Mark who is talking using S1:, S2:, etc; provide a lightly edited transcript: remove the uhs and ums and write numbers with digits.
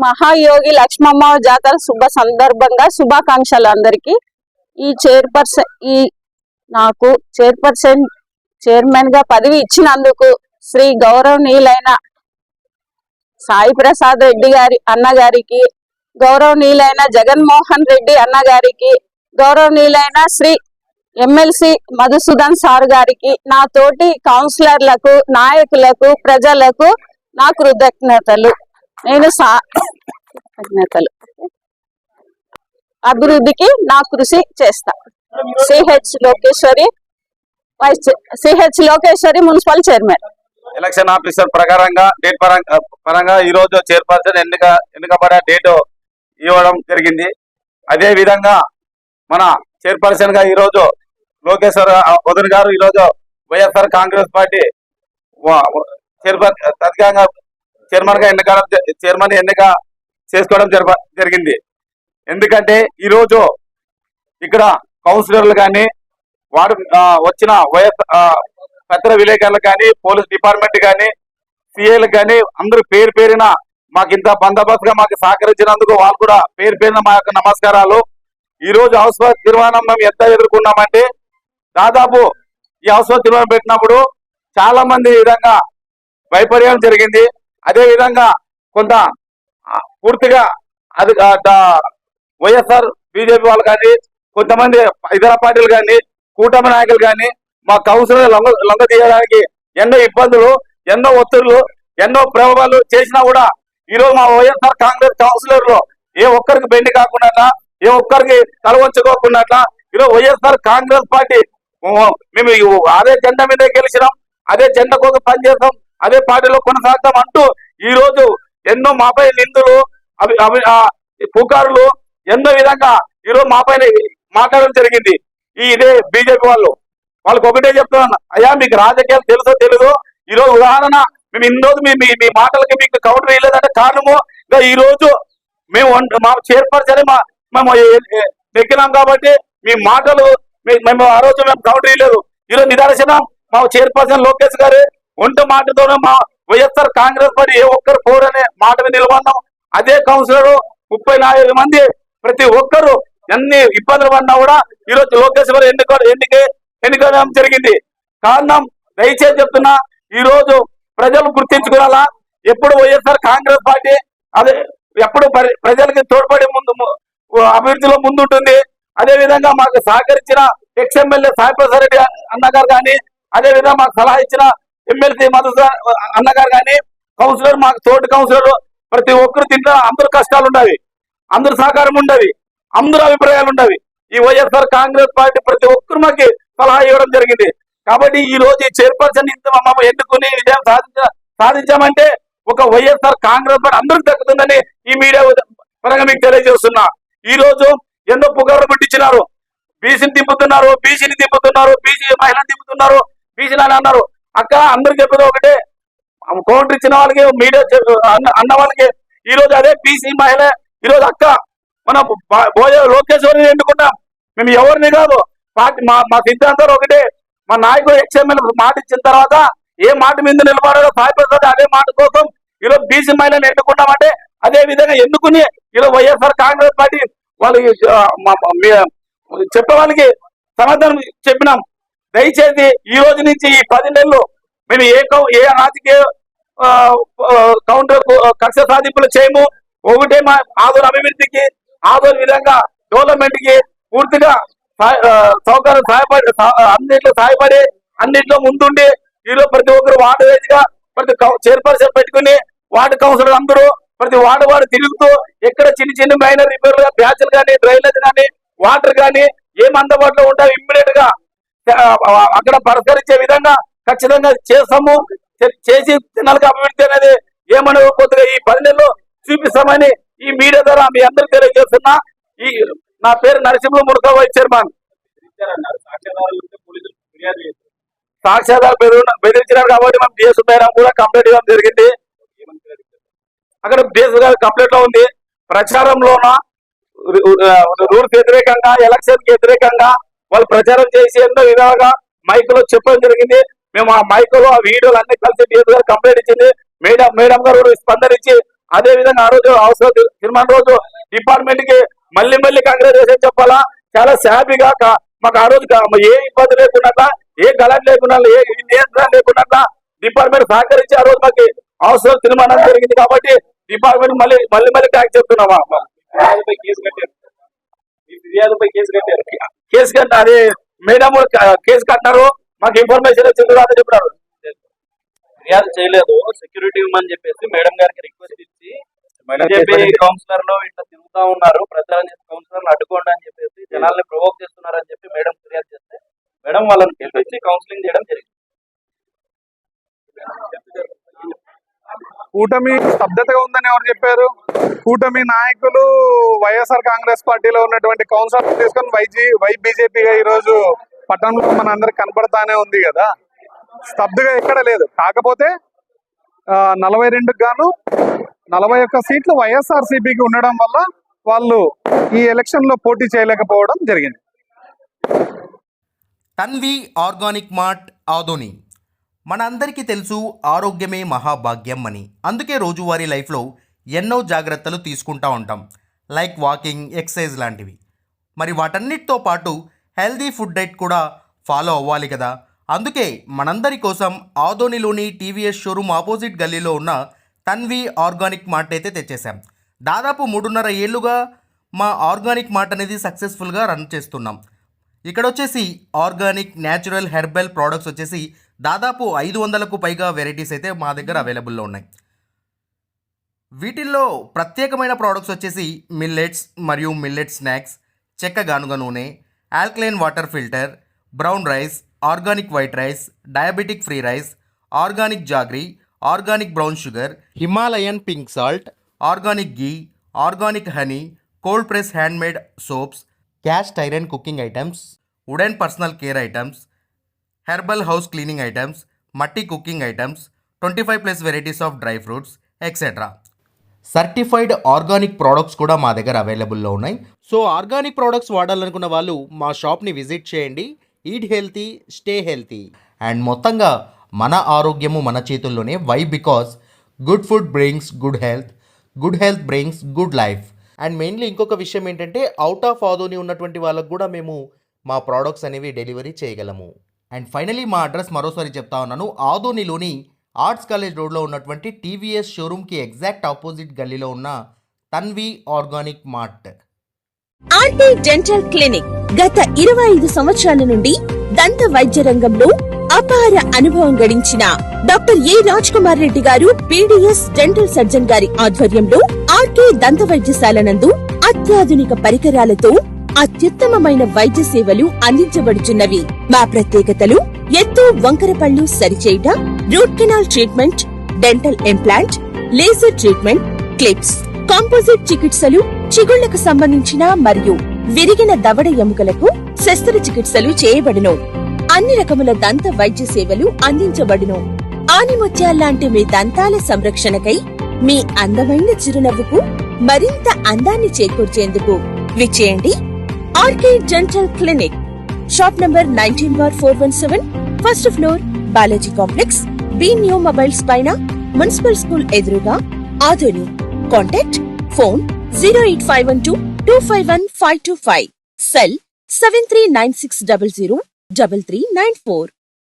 S1: మహాయోగి లక్ష్మమ్మ జాతర శుభ సందర్భంగా శుభాకాంక్షలు అందరికీ. నాకు చైర్మన్ గా పదవి ఇచ్చినందుకు శ్రీ గౌరవనీయులైన సాయి ప్రసాద్ రెడ్డి గారి అన్నగారికి, గౌరవనీయులైన జగన్మోహన్ రెడ్డి అన్నగారికి, గౌరవనీయులైన శ్రీ ఎమ్మెల్సీ మధుసూదన్ సార్ గారికి, నా తోటి కౌన్సిలర్లకు, నాయకులకు, ప్రజలకు నా కృతజ్ఞతలు. అభివృద్ధికి నా కృషి చేస్తా. CH Lokeshwari municipal chairman.
S2: Election officer ప్రకారంగా డేట్ పరంగా ఈ రోజు చైర్పర్సన్ ఎన్నికబడే డేట్ ఇవ్వడం జరిగింది. అదే విధంగా మన చైర్పర్సన్ గా ఈ రోజు లోకేశ్వర్ వదన్ గారు ఈరోజు వైఎస్ఆర్ కాంగ్రెస్ పార్టీ తత్కాలంగా చైర్మన్ ఎన్నిక చేసుకోవడం జరిగింది. ఎందుకంటే ఈరోజు ఇక్కడ కౌన్సిలర్లు కానీ వారు వచ్చిన పత్ర విలేకరులు కానీ, పోలీస్ డిపార్ట్మెంట్ కానీ, సిఐలకు కానీ అందరూ పేరు పేరిన మాకు ఇంత బందోబస్తుగా మాకు సహకరించినందుకు వాళ్ళు కూడా పేరు పేరిన మా యొక్క నమస్కారాలు. ఈ రోజు హౌస్ తీర్మానం మేము ఎంత ఎదుర్కొన్నామంటే, దాదాపు ఈ హౌస్ తీర్మానం పెట్టినప్పుడు చాలా మంది ఈ విధంగా భయపడడం జరిగింది. అదే విధంగా కొంత పూర్తిగా అది వైఎస్ఆర్ బీజేపీ వాళ్ళు కానీ, కొంతమంది ఇతర పార్టీలు కానీ, కూటమి నాయకులు కానీ మా కౌన్సిలర్ లొంగ తీయడానికి ఎన్నో ఇబ్బందులు, ఎన్నో ఒత్తిళ్లు, ఎన్నో ప్రభావాలు చేసినా కూడా ఈరోజు మా వైఎస్ఆర్ కాంగ్రెస్ కౌన్సిలర్లు ఏ ఒక్కరికి బెండి కాకుండా, ఏ ఒక్కరికి తల వంచుకోకుండా ఈరోజు వైఎస్ఆర్ కాంగ్రెస్ పార్టీ మేము అదే జెండా మీద గెలిచినాం, అదే జెండా కోసం పనిచేస్తాం, అదే పార్టీలో కొనసాగుతాం అంటూ ఈ రోజు ఎన్నో మాపై నిందులు, పుకారులు ఎన్నో విధంగా ఈరోజు మాపైన మాట్లాడడం జరిగింది. ఇదే బీజేపీ వాళ్ళకి ఒకటే చెప్తున్నాను, అయ్యా మీకు రాజకీయాలు తెలుసో తెలీదు, ఈరోజు ఉదాహరణ మేము ఇన్ని రోజు మీ మాటలకి మీకు కౌంటర్ వేయలేదంటే కారణము ఈ రోజు మేము మా చైర్పర్సన్ మేము ఎక్కినాం కాబట్టి మీ మాటలు మేము ఆ రోజు మేము కౌంటర్ వేయలేదు. ఈరోజు నిదర్శనం మా చైర్పర్సన్ లోకేష్ గారు ఒంటి మాటతోనే మా వైఎస్ఆర్ కాంగ్రెస్ పార్టీ ఏ ఒక్కరు పోరనే మాట మీద నిలబడినాం. అదే కౌన్సిలర్ 34 మంది ప్రతి ఒక్కరు ఎన్ని ఇబ్బందులు పడినా కూడా ఈరోజు లోకేష్ గారు ఎన్నికడం జరిగింది. కారణం దయచేసి చెప్తున్నా, ఈ రోజు ప్రజలు గుర్తించుకోవాలా, ఎప్పుడు వైఎస్ఆర్ కాంగ్రెస్ పార్టీ అదే ఎప్పుడు ప్రజలకి తోడ్పడి అభివృద్ధిలో ముందుంటుంది. అదే విధంగా మాకు సహకరించిన ఎక్స్ఎమ్మెల్యే సాయి ప్రసాద్ రెడ్డి అన్నగారు కానీ, అదే విధంగా మాకు సలహా ఇచ్చిన ఎమ్మెల్సీ మధుసూదన్ అన్నగారు కానీ, కౌన్సిలర్ మాకు తోటి కౌన్సిలర్ ప్రతి ఒక్కరు తింటా అందరు కష్టాలు ఉండవి, అందరు సహకారం ఉండవి, అందరు అభిప్రాయాలు ఉండవి. ఈ వైఎస్ఆర్ కాంగ్రెస్ పార్టీ ప్రతి ఒక్కరు మాకు సలహా ఇవ్వడం జరిగింది. కాబట్టి ఈ రోజు ఈ చైర్పర్సన్ ఇంత మమ్మల్ని ఎన్నుకుని విజయం సాధించామంటే ఒక వైఎస్ఆర్ కాంగ్రెస్ పార్టీ అందరికి దక్కుతుందని ఈ మీడియా పరంగా మీకు తెలియజేస్తున్నా. ఈ రోజు ఎన్నో పుకార్లు పుట్టించినారు, బీసీని దింపుతున్నారు, బీసీని దింపుతున్నారు, బీసీ మహిళను దింపుతున్నారు, బీసీని అని అన్నారు. అక్క అందరు చెప్పేది ఒకటే, కౌంటర్ ఇచ్చిన వాళ్ళకి మీడియా అన్న వాళ్ళకి ఈ రోజు అదే బీసీ మహిళ ఈరోజు అక్క మనం లోకేశ్వరిని ఎన్నుకున్నాం. మేము ఎవరిని కాదు, పార్టీ మా సిద్ధాంతాలు ఒకటే. మా నాయకుడు ఎక్స్ఎమ్మెల్యే మాట ఇచ్చిన తర్వాత ఏ మాట మీద నిలబడాలో సాయి ప్రసాద్ అదే మాట కోసం ఈరోజు బీసీ మహిళను ఎన్నుకున్నామంటే అదే విధంగా ఎన్నుకుని ఈరోజు వైఎస్ఆర్ కాంగ్రెస్ పార్టీ వాళ్ళకి చెప్పే వాళ్ళకి సమాధానం చెప్పినాం. దయచేసి ఈ రోజు నుంచి ఈ 10 నెలలు మేము ఏ రాజకీయ కౌంటర్ కక్ష సాధింపులు చేయము. ఒకటే మా ఆదోళన అభివృద్ధికి, ఆదోళన విధంగా డెవలప్మెంట్ కి పూర్తిగా సౌకర్యం అన్నింటిలో సహాయపడి అన్నింటిలో ముందుండి ఈరోజు ప్రతి ఒక్కరు వార్డు వేదిగా ప్రతి చైర్పర్సన్ పెట్టుకుని వార్డు కౌన్సిలర్ అందరూ ప్రతి వార్డు తిరుగుతూ ఎక్కడ చిన్న మైనర్ రిపేర్లు బ్యాచ్లు కానీ, డ్రైనేజ్ కానీ, వాటర్ కానీ ఏం అందుబాటులో ఉంటాయి ఇమ్మీడియట్ గా అక్కడ పరిష్కరించే విధంగా ఖచ్చితంగా చేస్తాము. చేసి జనాలకు అభివృద్ధి అనేది ఏమని కొద్దిగా ఈ 10 నెలలు చూపిస్తామని ఈ మీడియా ద్వారా మీ అందరికి తెలియజేస్తున్నా. నా పేరు నరసింహ ముడక వైస్ చైర్మన్. సాక్ష్యాధార బెదిరించినారు కాబట్టి మనం డిఎస్ మేడం కూడా కంప్లైంట్ ఇవ్వడం జరిగింది. అక్కడ డిఎస్ గారు కంప్లైంట్ లో ఉంది. ప్రచారంలోన రూల్స్ వ్యతిరేకంగా, ఎలక్షన్ కి వ్యతిరేకంగా వాళ్ళు ప్రచారం చేసి ఎన్నో విధాలుగా మైకులో చెప్పడం జరిగింది. మేము ఆ మైకులో ఆ వీడియోలు అన్ని కలిసి డిఎస్ గారు కంప్లైంట్ ఇచ్చింది. మేడం గారు స్పందనించి అదే విధంగా ఆ రోజు అవసరం తీర్మానం రోజు డిపార్ట్మెంట్ కి మళ్ళీ కంగ్రాచులేషన్ చెప్పాలా. చాలా హ్యాపీగా మాకు ఆ రోజు ఏ ఇబ్బంది లేకుండా, ఏ గలాట్ లేకుండా, ఏ నియంత్రణ లేకుండా డిపార్ట్మెంట్ సహకరించి ఆ రోజు మాకు అవసరం తీర్మానం జరిగింది. కాబట్టి డిపార్ట్మెంట్ మళ్ళీ ట్యాక్స్ చెప్తున్నామా. కేసు కట్ట అది మేడం కేసు కట్టినారు, మాకు ఇన్ఫర్మేషన్ వచ్చింది అని చెప్పినారు.
S3: ఫిర్యాదు చేయలేదు, సెక్యూరిటీ ఇవ్వమని చెప్పేసి మేడం గారికి రిక్వెస్ట్ ఇచ్చి బీజేపీ కౌన్సిలర్లు ఇట్లా తిరుగుతా ఉన్నారు, ప్రచారం చేసే కౌన్సిలర్లు అడ్డుకోండి అని చెప్పేసి జనాల్ని ప్రొవోక్ చేస్తున్నారని చెప్పి మేడం ఫిర్యాదు చేస్తే మేడం వాళ్ళని పిలిపించి కౌన్సిలింగ్ చేయడం జరిగింది.
S4: కూటమి స్తబ్దతగా ఉందని ఎవరు చెప్పారు? కూటమి నాయకులు వైఎస్ఆర్ కాంగ్రెస్ పార్టీలో ఉన్నటువంటి కౌన్సిలర్ తీసుకొని వై బీజేపీగా ఈరోజు పట్టణంలో మన అందరికి కనపడతానే ఉంది కదా. స్తబ్దుగా ఎక్కడ లేదు. కాకపోతే 42 గాను 41 సీట్లు వైఎస్ఆర్సీపీకి ఉండడం వల్ల వాళ్ళు ఈ ఎలక్షన్ లో పోటీ చేయలేకపోవడం జరిగింది.
S5: Tanvi organic mart Adoni. మనందరికీ తెలుసు ఆరోగ్యమే మహాభాగ్యం అని. అందుకే రోజువారీ లైఫ్లో ఎన్నో జాగ్రత్తలు తీసుకుంటూ ఉంటాం, లైక్ వాకింగ్, ఎక్సర్సైజ్ లాంటివి. మరి వాటన్నిటితో పాటు హెల్దీ ఫుడ్ డైట్ కూడా ఫాలో అవ్వాలి కదా. అందుకే మనందరి కోసం ఆదోనిలోని టీవీఎస్ షోరూమ్ ఆపోజిట్ గల్లీలో ఉన్న తన్వి ఆర్గానిక్ మార్ట్ అయితే తెచ్చేసాం. దాదాపు 3.5 ఏళ్ళుగా మా ఆర్గానిక్ మార్ట్ అనేది సక్సెస్ఫుల్గా రన్ చేస్తున్నాం. ఇక్కడ వచ్చేసి ఆర్గానిక్, న్యాచురల్, హెర్బల్ ప్రోడక్ట్స్ వచ్చేసి దాదాపు 500కు పైగా వెరైటీస్ అయితే మా దగ్గర అవైలబుల్లో ఉన్నాయి. వీటిల్లో ప్రత్యేకమైన ప్రోడక్ట్స్ వచ్చేసి మిల్లెట్స్ మరియు మిల్లెట్ స్నాక్స్, చెక్క గానుగ నూనె, alkaline water filter, brown rice, organic white rice, diabetic free rice, organic jaggery, organic brown sugar, Himalayan pink salt, organic ghee, organic honey, cold press handmade soaps, cast iron cooking items, wooden personal care items, herbal house cleaning items, మట్టి cooking items, 25+ varieties of dry fruits etcetera. Certified organic products కూడా మా దగ్గర అవైలబుల్లో ఉన్నాయి. So organic products వాడాలనుకున్న వాళ్ళు మా షాప్ని visit చేయండి. Eat healthy, stay healthy. And మొత్తంగా మన ఆరోగ్యము మన చేతుల్లోనే. Why? Because good food brings good health brings good life. And mainly ఇంకొక విషయం ఏంటంటే అవుట్ ఆఫ్ ఆదోని ఉన్నటువంటి వాళ్ళకు కూడా మేము మా ప్రోడక్ట్స్ అనేవి డెలివరీ చేయగలము. అండ్ ఫైనలీ మా అడ్రస్ మరోసారి చెప్తా ఉన్నాను. ఆదోనిలోని ఆర్ట్స్ కాలేజ్ రోడ్లో ఉన్నటువంటి టీవీఎస్ షోరూమ్కి ఎగ్జాక్ట్ ఆపోజిట్ గల్లీలో ఉన్న Tanvi organic mart.
S6: RT dental clinic గత 25 సంవత్సరాల నుండి దంత వైద్య రంగంలో అపార అనుభవం గడించిన doctor A Raj Kumar Reddy garu PDS dental surgeon గారి ఆధ్వర్యంలో ఆర్కే దంత వైద్యశాల నందు అత్యాధునిక పరికరాలతో అత్యుత్తమమైన వైద్య సేవలు అందించబడుచున్నవి. మా ప్రత్యేకతలు: ఎత్తు వంకర పళ్ళు సరిచేయుట, root canal treatment, dental implant, laser treatment, clips, composite చికిత్సలు, చిగుళ్లకు సంబంధించిన మరియు విరిగిన దవడ ఎముకలకు శస్త్రచికిత్సలు చేయబడును. అన్ని రకముల దంత వైద్య సేవలు అందించబడును. ఆనిముత్యాల్లాంటి మీ దంతాల సంరక్షణకై మీ అందమైన చిరునవ్వుకు మరింత అందాన్ని చేకూర్చేందుకు విచ్చేయండి RK dental clinic. Shop number 19/417, first floor, Balaji complex, B new mobiles పైన, మున్సిపల్ స్కూల్ ఎదురుగా, ఆదోని. Contact phone 08512251525, cell 7396003394.